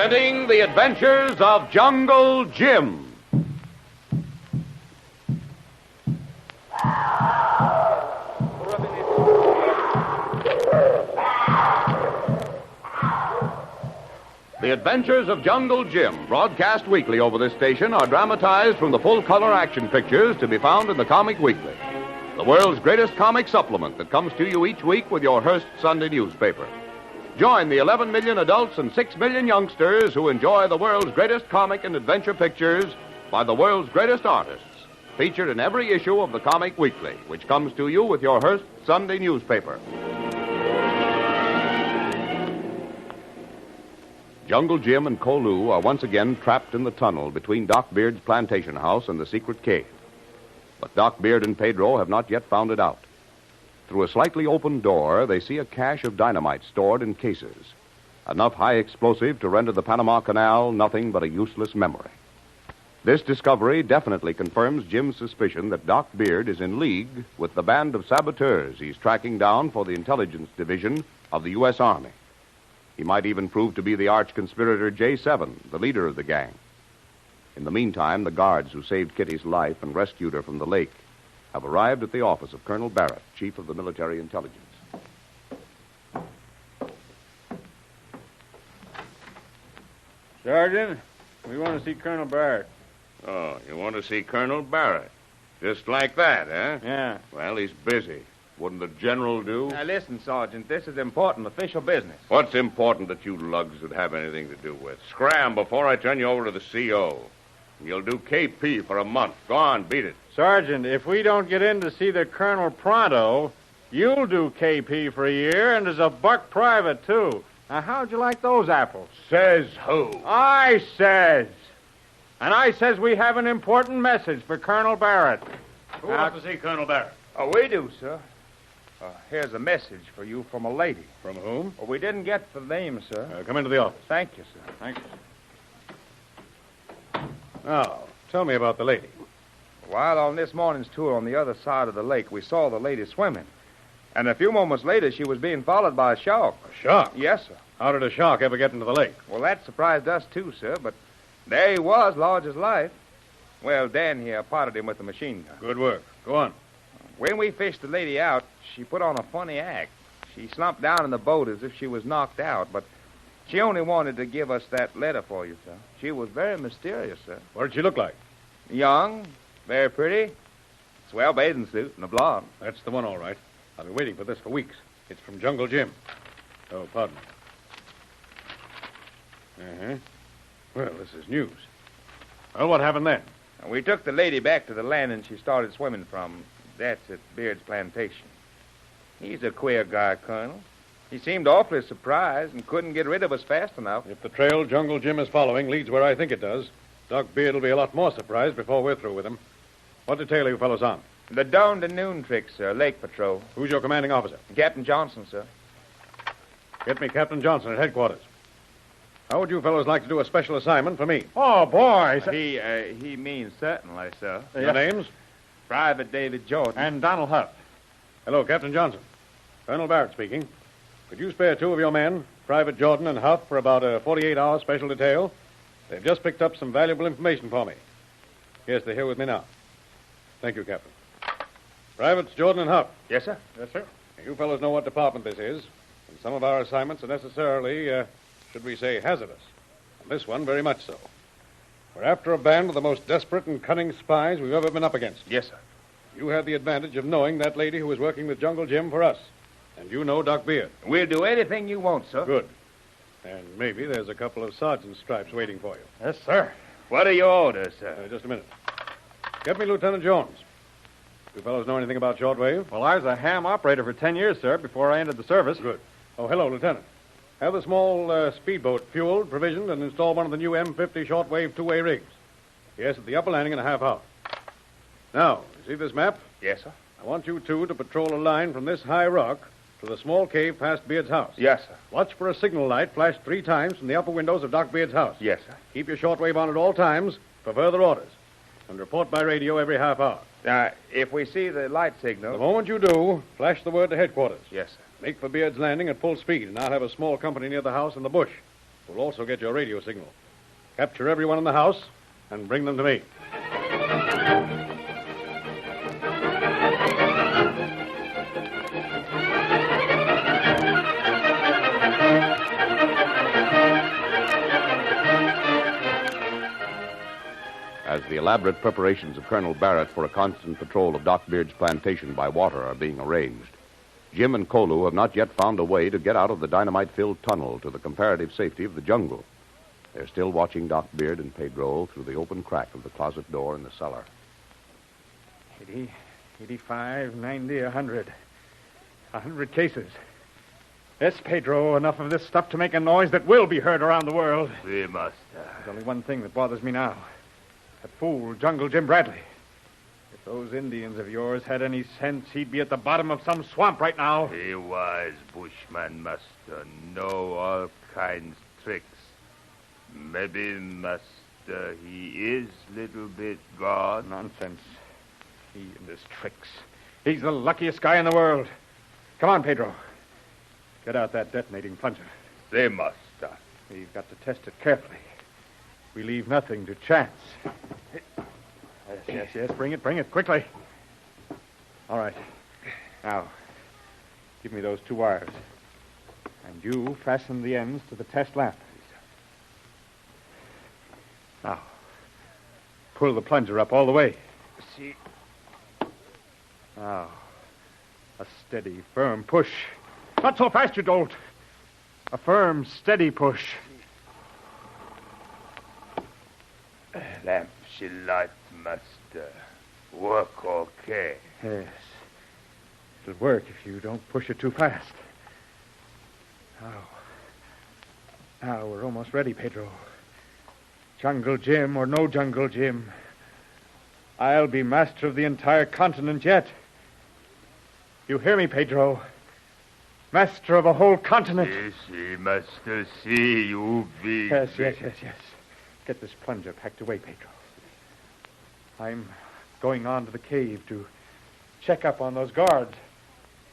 Presenting the adventures of Jungle Jim. The Adventures of Jungle Jim, broadcast weekly over this station, are dramatized from the full-color action pictures to be found in the Comic Weekly, the world's greatest comic supplement that comes to you each week with your Hearst Sunday newspaper. Join the 11 million adults and 6 million youngsters who enjoy the world's greatest comic and adventure pictures by the world's greatest artists, featured in every issue of the Comic Weekly, which comes to you with your Hearst Sunday newspaper. Jungle Jim and Kolu are once again trapped in the tunnel between Doc Beard's plantation house and the secret cave. But Doc Beard and Pedro have not yet found it out. Through a slightly open door, they see a cache of dynamite stored in cases, enough high explosive to render the Panama Canal nothing but a useless memory. This discovery definitely confirms Jim's suspicion that Doc Beard is in league with the band of saboteurs he's tracking down for the intelligence division of the U.S. Army. He might even prove to be the arch-conspirator J7, the leader of the gang. In the meantime, the guards who saved Kitty's life and rescued her from the lake have arrived at the office of Colonel Barrett, Chief of the Military Intelligence. Sergeant, we want to see Colonel Barrett. Oh, you want to see Colonel Barrett? Just like that, huh? Yeah. Well, he's busy. Wouldn't the general do? Now, listen, Sergeant, this is important official business. What's important that you lugs would have anything to do with? Scram before I turn you over to the CO. You'll do KP for a month. Go on, beat it. Sergeant, if we don't get in to see the Colonel pronto, you'll do KP for a year, and as a buck private, too. Now, how'd you like those apples? Says who? I says. And I says we have an important message for Colonel Barrett. Who wants to see Colonel Barrett? Oh, we do, sir. Here's a message for you from a lady. From whom? Well, we didn't get the name, sir. Come into the office. Thank you, sir. Thanks. Now, tell me about the lady. While on this morning's tour on the other side of the lake, we saw the lady swimming. And a few moments later, she was being followed by a shark. A shark? Yes, sir. How did a shark ever get into the lake? Well, that surprised us, too, sir, but there he was, large as life. Well, Dan here potted him with a machine gun. Good work. Go on. When we fished the lady out, she put on a funny act. She slumped down in the boat as if she was knocked out, but she only wanted to give us that letter for you, sir. She was very mysterious, sir. What did she look like? Young, very pretty, swell bathing suit, and a blonde. That's the one, all right. I've been waiting for this for weeks. It's from Jungle Jim. Oh, pardon me. Uh-huh. Well, this is news. Well, what happened then? We took the lady back to the land and she started swimming from. That's at Beard's plantation. He's a queer guy, Colonel. He seemed awfully surprised and couldn't get rid of us fast enough. If the trail Jungle Jim is following leads where I think it does, Doc Beard will be a lot more surprised before we're through with him. What detail are you fellows on? The dawn to noon trick, sir. Lake patrol. Who's your commanding officer? Captain Johnson, sir. Get me Captain Johnson at headquarters. How would you fellows like to do a special assignment for me? Oh, boy. He means certainly, sir. Your names? Private David Jordan. And Donald Huff. Hello, Captain Johnson. Colonel Barrett speaking. Could you spare two of your men, Private Jordan and Huff, for about a 48-hour special detail? They've just picked up some valuable information for me. Yes, they're here with me now. Thank you, Captain. Privates Jordan and Huff. Yes, sir. Yes, sir. You fellows know what department this is, and some of our assignments are necessarily, should we say, hazardous. And this one, very much so. We're after a band of the most desperate and cunning spies we've ever been up against. Yes, sir. You have the advantage of knowing that lady who is working with Jungle Jim for us. And you know Doc Beard. We'll do anything you want, sir. Good. And maybe there's a couple of sergeant's stripes waiting for you. Yes, sir. What are your orders, sir? Just a minute. Get me Lieutenant Jones. You fellows know anything about shortwave? Well, I was a ham operator for 10 years, sir, before I entered the service. Good. Oh, hello, Lieutenant. Have the small speedboat fueled, provisioned, and install one of the new M50 shortwave two-way rigs. Yes, at the upper landing in a half hour. Now, you see this map? Yes, sir. I want you two to patrol a line from this high rock to the small cave past Beard's house. Yes, sir. Watch for a signal light flashed 3 times from the upper windows of Doc Beard's house. Yes, sir. Keep your shortwave on at all times for further orders. And report by radio every half hour. Now, if we see the light signal... The moment you do, flash the word to headquarters. Yes, sir. Make for Beard's landing at full speed, and I'll have a small company near the house in the bush. We'll also get your radio signal. Capture everyone in the house and bring them to me. As the elaborate preparations of Colonel Barrett for a constant patrol of Doc Beard's plantation by water are being arranged, Jim and Kolu have not yet found a way to get out of the dynamite-filled tunnel to the comparative safety of the jungle. They're still watching Doc Beard and Pedro through the open crack of the closet door in the cellar. 80, 85, 90, 100. 100 cases. Yes, Pedro, enough of this stuff to make a noise that will be heard around the world. We must. There's only one thing that bothers me now. That fool, Jungle Jim Bradley. If those Indians of yours had any sense, he'd be at the bottom of some swamp right now. He wise bushman, master. Know all kinds tricks. Maybe, master, he is little bit gone. Nonsense. He and his tricks. He's the luckiest guy in the world. Come on, Pedro. Get out that detonating plunger. They master. We've got to test it carefully. We leave nothing to chance. Yes. Bring it, quickly. All right. Now, give me those 2 wires. And you fasten the ends to the test lamp. Now, pull the plunger up all the way. See. Now, a steady, firm push. Not so fast, you dolt. A firm, steady push. Lamp she light, master. Work okay. Yes. It'll work if you don't push it too fast. Now, we're almost ready, Pedro. Jungle Jim or no Jungle Jim, I'll be master of the entire continent yet. You hear me, Pedro? Master of a whole continent. Yes, master, see you be. Yes. Get this plunger packed away, Pedro. I'm going on to the cave to check up on those guards.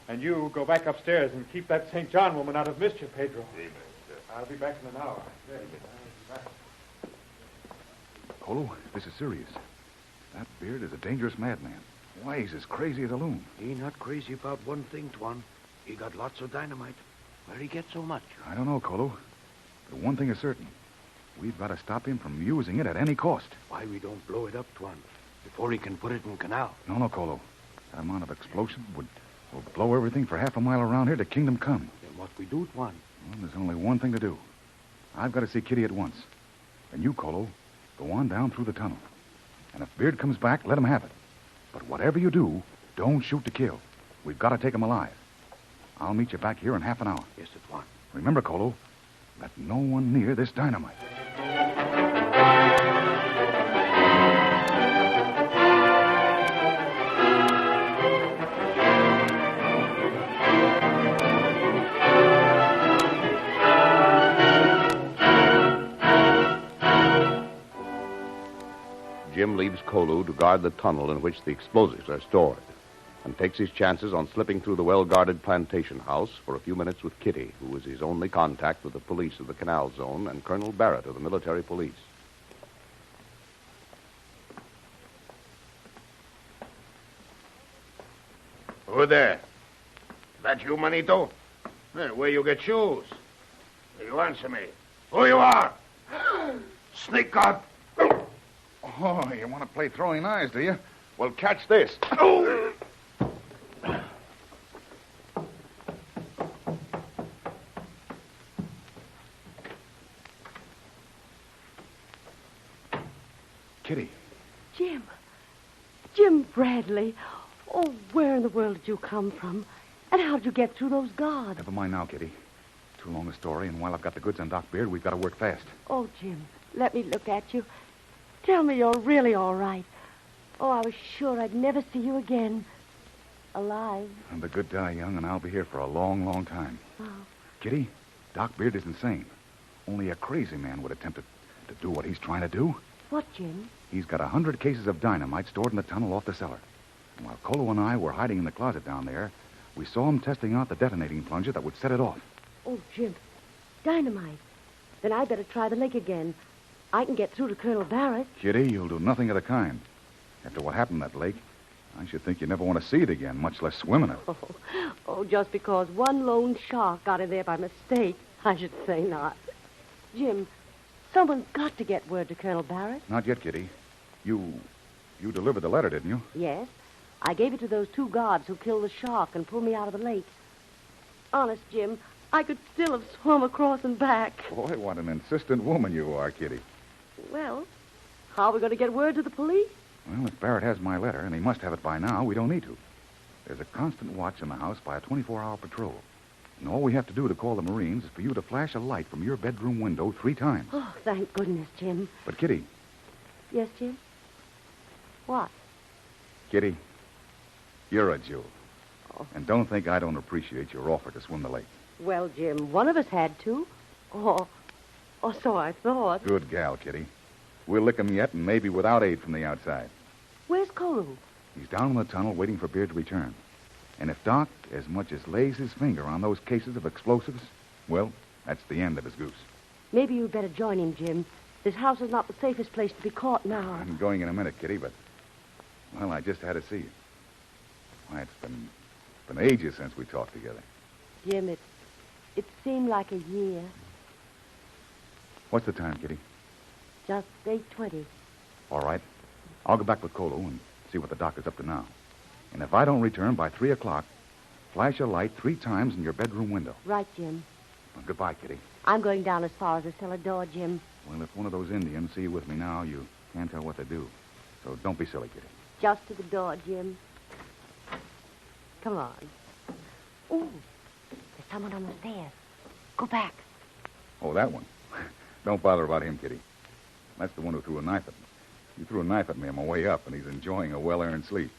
And you go back upstairs and keep that St. John woman out of mischief, Pedro. I'll be back in an hour. Yes, I'll be back. Kolu, this is serious. That Beard is a dangerous madman. Why, he's as crazy as a loon. He not crazy about one thing, Tuan. He got lots of dynamite. Where he get so much? I don't know, Kolu. But one thing is certain. We've got to stop him from using it at any cost. Why we don't blow it up, Tuan, before he can put it in canal? No, Kolu. That amount of explosion would blow everything for half a mile around here to Kingdom Come. Then what we do, Tuan? Well, there's only one thing to do. I've got to see Kitty at once. And you, Kolu, go on down through the tunnel. And if Beard comes back, let him have it. But whatever you do, don't shoot to kill. We've got to take him alive. I'll meet you back here in half an hour. Yes, Tuan. Remember, Kolu, let no one near this dynamite. Jim leaves Kolu to guard the tunnel in which the explosives are stored, and takes his chances on slipping through the well-guarded plantation house for a few minutes with Kitty, who is his only contact with the police of the Canal Zone and Colonel Barrett of the military police. Who there? That you, Manito? Where you get shoes? You answer me. Who you are? Sneak out. Oh, you want to play throwing knives, do you? Well, catch this. Kitty. Jim Bradley. Oh, where in the world did you come from? And how did you get through those guards? Never mind now, Kitty. Too long a story, and while I've got the goods on Doc Beard, we've got to work fast. Oh, Jim, let me look at you. Tell me you're really all right. Oh, I was sure I'd never see you again. Alive. And the good die young, and I'll be here for a long, long time. Oh. Kitty, Doc Beard is insane. Only a crazy man would attempt to do what he's trying to do. What, Jim? He's got 100 cases of dynamite stored in the tunnel off the cellar. And while Kolu and I were hiding in the closet down there, we saw him testing out the detonating plunger that would set it off. Oh, Jim, dynamite. Then I'd better try the lake again. I can get through to Colonel Barrett. Kitty, you'll do nothing of the kind. After what happened in that lake, I should think you never want to see it again, much less swim in it. Oh, just because one lone shark got in there by mistake, I should say not. Jim, someone's got to get word to Colonel Barrett. Not yet, Kitty. You delivered the letter, didn't you? Yes. I gave it to those 2 guards who killed the shark and pulled me out of the lake. Honest, Jim, I could still have swum across and back. Boy, what an insistent woman you are, Kitty. Well, how are we going to get word to the police? Well, if Barrett has my letter, and he must have it by now, we don't need to. There's a constant watch in the house by a 24-hour patrol. And all we have to do to call the Marines is for you to flash a light from your bedroom window 3 times. Oh, thank goodness, Jim. But, Kitty. Yes, Jim? What? Kitty, you're a jewel. Oh. And don't think I don't appreciate your offer to swim the lake. Well, Jim, one of us had to. Oh, so I thought. Good gal, Kitty. We'll lick him yet, and maybe without aid from the outside. Where's Kolu? He's down in the tunnel waiting for Beard to return. And if Doc as much as lays his finger on those cases of explosives, well, that's the end of his goose. Maybe you'd better join him, Jim. This house is not the safest place to be caught now. I'm going in a minute, Kitty, but, well, I just had to see you. Why, it's been ages since we talked together. Jim, it seemed like a year. What's the time, Kitty? Just 8:20. All right. I'll go back with Kolu and see what the doc is up to now. And if I don't return by 3 o'clock, flash a light 3 times in your bedroom window. Right, Jim. Well, goodbye, Kitty. I'm going down as far as the cellar door, Jim. Well, if one of those Indians see you with me now, you can't tell what to do. So don't be silly, Kitty. Just to the door, Jim. Come on. Ooh, there's someone on the stairs. Go back. Oh, that one. Don't bother about him, Kitty. That's the one who threw a knife at me. He threw a knife at me on my way up, and he's enjoying a well-earned sleep.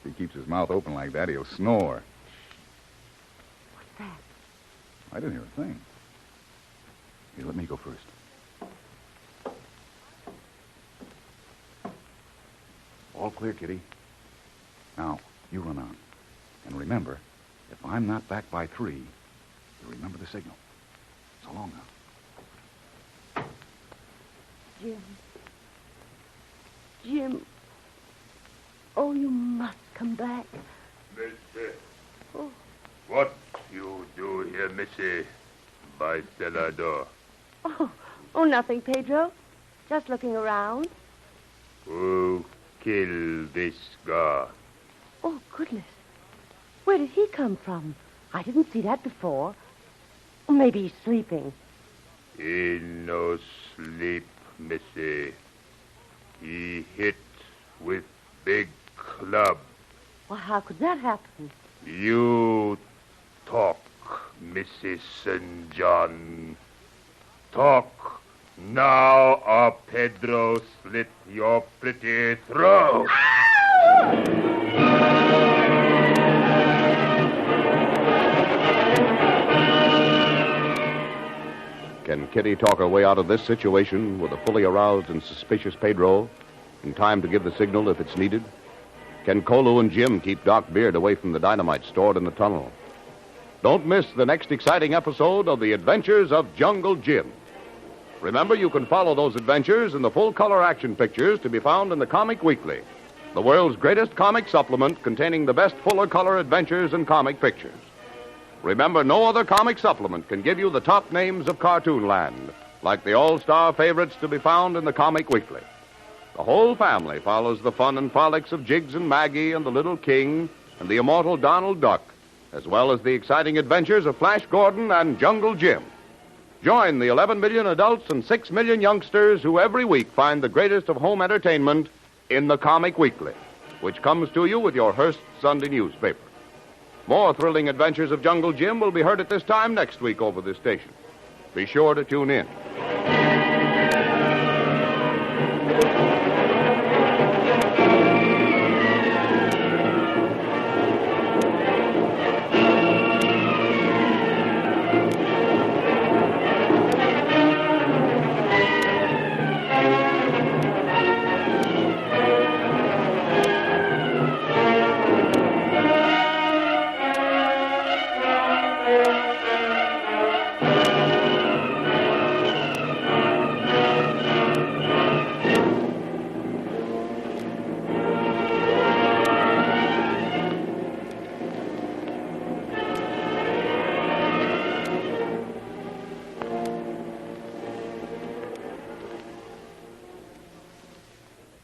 If he keeps his mouth open like that, he'll snore. What's that? I didn't hear a thing. Here, let me go first. All clear, Kitty. Now, you run on. And remember, if I'm not back by 3, you remember the signal. So long now. Jim. Oh, you must come back. Missy. Oh. What you do here, Missy? By cellar door. Oh, nothing, Pedro. Just looking around. Who killed this guy? Oh, goodness. Where did he come from? I didn't see that before. Or maybe he's sleeping. He no sleep, Missy. He hit with big club. Well, how could that happen? You talk, Mrs. St. John. Talk. Now or Pedro slit your pretty throat. Can Kitty talk her way out of this situation with a fully aroused and suspicious Pedro in time to give the signal if it's needed? Can Kolu and Jim keep Doc Beard away from the dynamite stored in the tunnel? Don't miss the next exciting episode of The Adventures of Jungle Jim. Remember, you can follow those adventures in the full-color action pictures to be found in the Comic Weekly, the world's greatest comic supplement containing the best fuller-color adventures and comic pictures. Remember, no other comic supplement can give you the top names of cartoon land, like the all-star favorites to be found in the Comic Weekly. The whole family follows the fun and frolics of Jiggs and Maggie and the Little King and the immortal Donald Duck, as well as the exciting adventures of Flash Gordon and Jungle Jim. Join the 11 million adults and 6 million youngsters who every week find the greatest of home entertainment in the Comic Weekly, which comes to you with your Hearst Sunday newspaper. More thrilling adventures of Jungle Jim will be heard at this time next week over this station. Be sure to tune in.